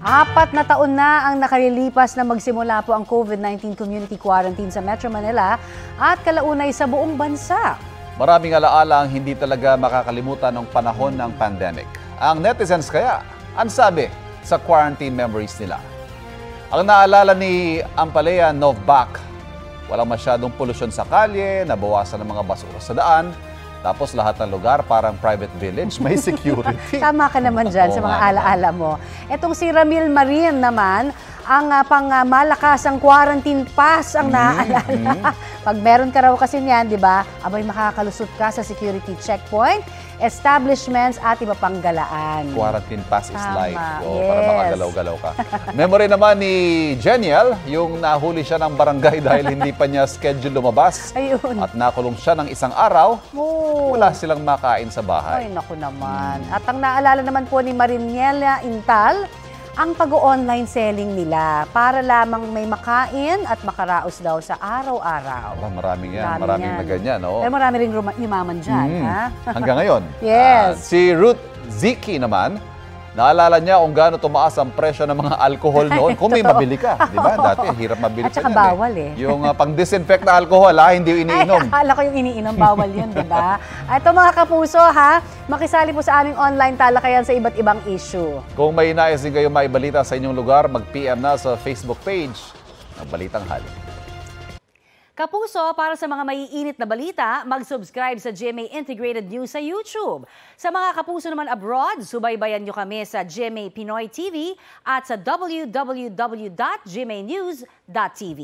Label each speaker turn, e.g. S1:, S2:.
S1: Apat na taon na ang nakalilipas na magsimula po ang COVID-19 community quarantine sa Metro Manila at kalaunay sa buong bansa.
S2: Maraming alaala ang hindi talaga makakalimutan ng panahon ng pandemic. Ang netizens kaya, ang sabi sa quarantine memories nila. Ang naalala ni Ampalea Novak, walang masyadong polusyon sa kalye, nabawasan ng mga basura sa daan, tapos lahat ng lugar parang private village, may security.
S1: Tama ka naman dyan sa mga alaala mo. Etong si Ramil Marin naman, ang pang-malakasang quarantine pass ang naaalala. Pag meron ka raw kasi niyan, di ba, abay makakalusot ka sa security checkpoint, establishments at iba pang galaan.
S2: Quarantine pass is life.
S1: Yes.
S2: Para makagalaw-galaw ka. Memory naman ni Jeniel, yung nahuli siya ng barangay dahil hindi pa niya schedule lumabas.
S1: Ayun.
S2: At nakulong siya ng isang araw. Wala silang makain sa bahay.
S1: Ay, naku naman. At ang naalala naman po ni Mariniela Intal, ang pag-online selling nila para lamang may makain at makaraos daw sa araw-araw.
S2: Maraming yan. Maraming na ganyan. Oh.
S1: Pero marami rin yumaman dyan. Ha?
S2: Hanggang ngayon.
S1: Yes.
S2: Si Ruth Ziki naman, naalala niya kung gaano tumaas ang presyo ng mga alcohol noon. Kung may mabili ka. Di ba? Dati, hirap mabili
S1: at saka bawal eh.
S2: Yung pang-disinfect na alcohol, hindi yung iniinom.
S1: Ay, akala ko yung iniinom, bawal yun, di ba? Ito mga kapuso, makisali po sa aming online talakayan sa iba't ibang issue.
S2: Kung may nais din kayo maibalita sa inyong lugar, mag-PM na sa Facebook page ng Balitang Hali.
S1: Kapuso, para sa mga maiinit na balita, mag-subscribe sa GMA Integrated News sa YouTube. Sa mga kapuso naman abroad, subaybayan nyo kami sa GMA Pinoy TV at sa www.gmanews.tv.